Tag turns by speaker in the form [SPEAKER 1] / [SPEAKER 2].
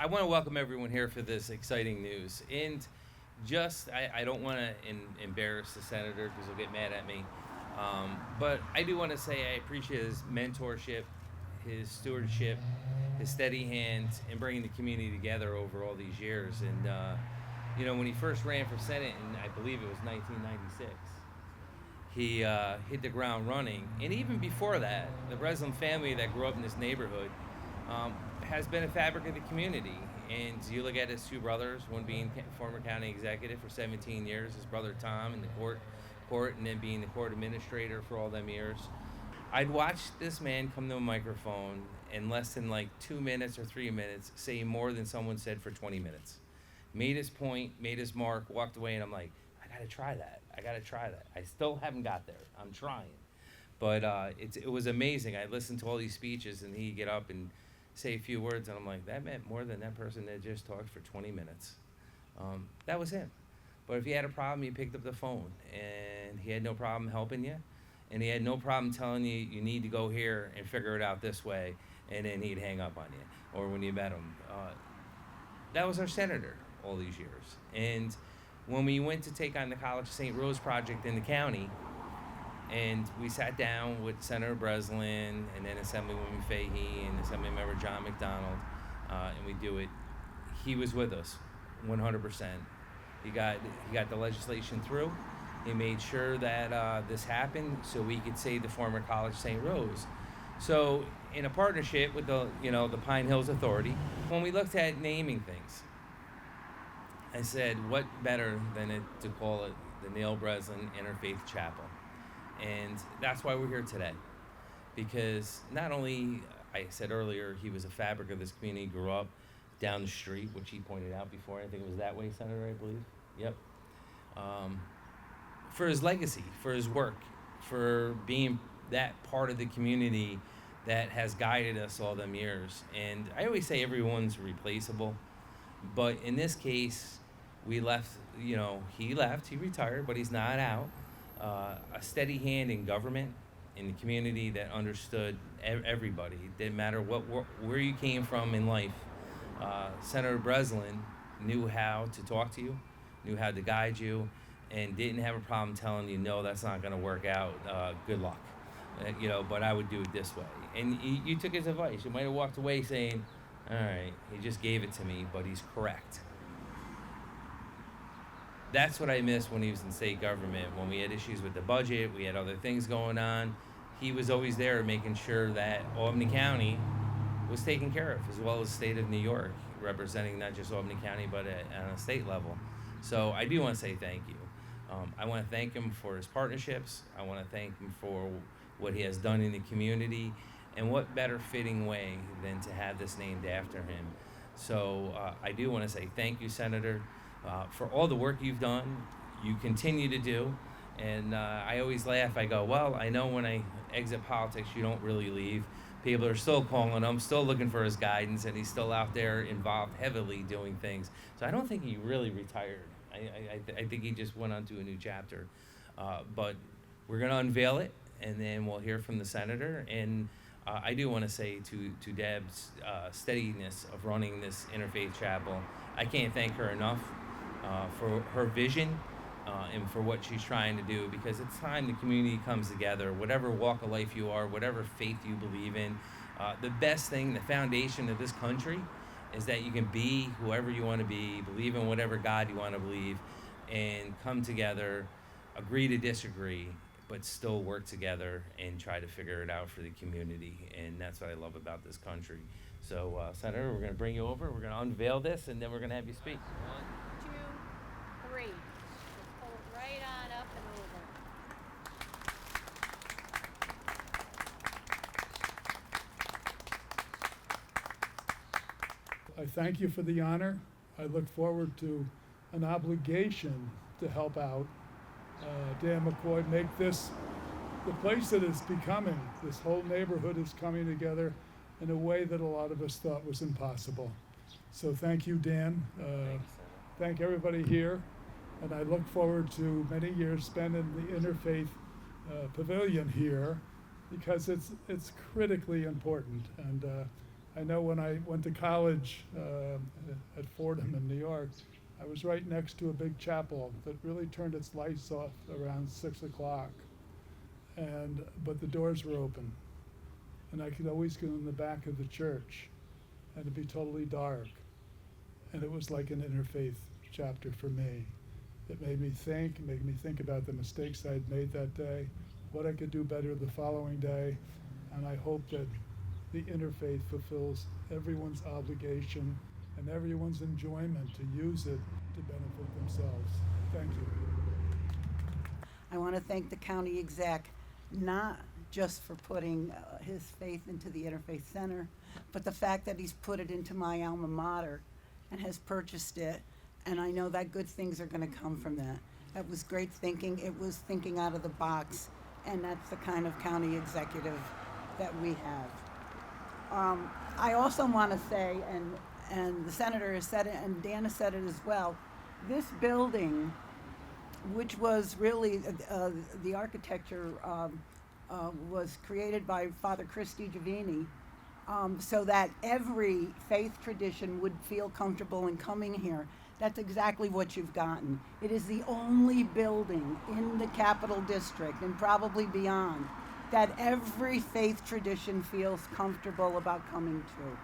[SPEAKER 1] I want to welcome everyone here for this exciting news. And I don't want to embarrass the senator because he'll get mad at me. But I do want to say I appreciate his mentorship, his stewardship, his steady hand in bringing the community together over all these years. And, when he first ran for Senate, and I believe it was 1996, he hit the ground running. And even before that, the Breslin family that grew up in this neighborhood has been a fabric of the community. And you look at his two brothers, one being former county executive for 17 years, his brother Tom in the court, and then being the court administrator for all them years. I'd watched this man come to a microphone in less than like 2 minutes or 3 minutes, say more than someone said for 20 minutes. Made his point, made his mark, walked away, and I'm like, I gotta try that. I still haven't got there. I'm trying. But it was amazing. I listened to all these speeches, and he'd get up and say a few words, and I'm like, that meant more than that person that just talked for 20 minutes. That was him. But if he had a problem, he picked up the phone, and he had no problem helping you, and he had no problem telling you you need to go here and figure it out this way, and then he'd hang up on you, or when you met him. That was our senator all these years. And when we went to take on the College of St. Rose project in the county, and we sat down with Senator Breslin and then Assemblywoman Fahey and Assemblymember John McDonald, and we do it. He was with us, 100%. He got the legislation through. He made sure that this happened so we could save the former College of St. Rose. So, in a partnership with the Pine Hills Authority, when we looked at naming things, I said, what better than to call it the Neil Breslin Interfaith Chapel? And that's why we're here today. Because not only, I said earlier, he was a fabric of this community, grew up down the street, which he pointed out before. I think it was that way, Senator, I believe. Yep. For his legacy, for his work, for being that part of the community that has guided us all them years. And I always say everyone's replaceable. But in this case, he retired, but he's not out. A steady hand in government, in the community that understood everybody. It didn't matter where you came from in life. Senator Breslin knew how to talk to you, knew how to guide you, and didn't have a problem telling you, no, that's not going to work out. Good luck. But I would do it this way. And you took his advice. You might have walked away saying, all right, he just gave it to me, but he's correct. That's what I missed when he was in state government. When we had issues with the budget, we had other things going on. He was always there making sure that Albany County was taken care of, as well as the state of New York, representing not just Albany County, but on a state level. So I do want to say thank you. I want to thank him for his partnerships. I want to thank him for what he has done in the community. And what better fitting way than to have this named after him. So I do want to say thank you, Senator, for all the work you've done, you continue to do. And I always laugh. I go, well, I know when I exit politics, you don't really leave. People are still calling him, still looking for his guidance, and he's still out there involved heavily doing things. So I don't think he really retired. I think he just went on to a new chapter. But we're going to unveil it, and then we'll hear from the senator. And I do want to say to Deb's steadiness of running this Interfaith Chapel, I can't thank her enough for her vision and for what she's trying to do, because it's time the community comes together, whatever walk of life you are, whatever faith you believe in. The best thing, the foundation of this country, is that you can be whoever you want to be, believe in whatever God you want to believe, and come together, agree to disagree, but still work together and try to figure it out for the community. And that's what I love about this country. So, Senator, we're going to bring you over. We're going to unveil this, and then we're going to have you speak.
[SPEAKER 2] 1, 2, 3. Just pull it right on up and over.
[SPEAKER 3] I thank you for the honor. I look forward to an obligation to help out Dan McCoy make this the place that it's becoming. This whole neighborhood is coming together in a way that a lot of us thought was impossible. So thank you, Dan. Thank everybody here. And I look forward to many years spent in the Interfaith Pavilion here, because it's critically important. And I know when I went to college at Fordham in New York, I was right next to a big chapel that really turned its lights off around 6 o'clock. But the doors were open. And I could always go in the back of the church and it'd be totally dark. And it was like an interfaith chapter for me. It made me think about the mistakes I'd made that day, what I could do better the following day, and I hope that the interfaith fulfills everyone's obligation and everyone's enjoyment to use it to benefit themselves. Thank you.
[SPEAKER 4] I want to thank the county exec, not just for putting his faith into the Interfaith Center, but the fact that he's put it into my alma mater and has purchased it. And I know that good things are going to come from that. That was great thinking. It was thinking out of the box. And that's the kind of county executive that we have. I also want to say, and the senator has said it, and Dan has said it as well, this building, which was really, the architecture was created by Father Chris DiGiovanni, so that every faith tradition would feel comfortable in coming here. That's exactly what you've gotten. It is the only building in the Capital District, and probably beyond, that every faith tradition feels comfortable about coming to.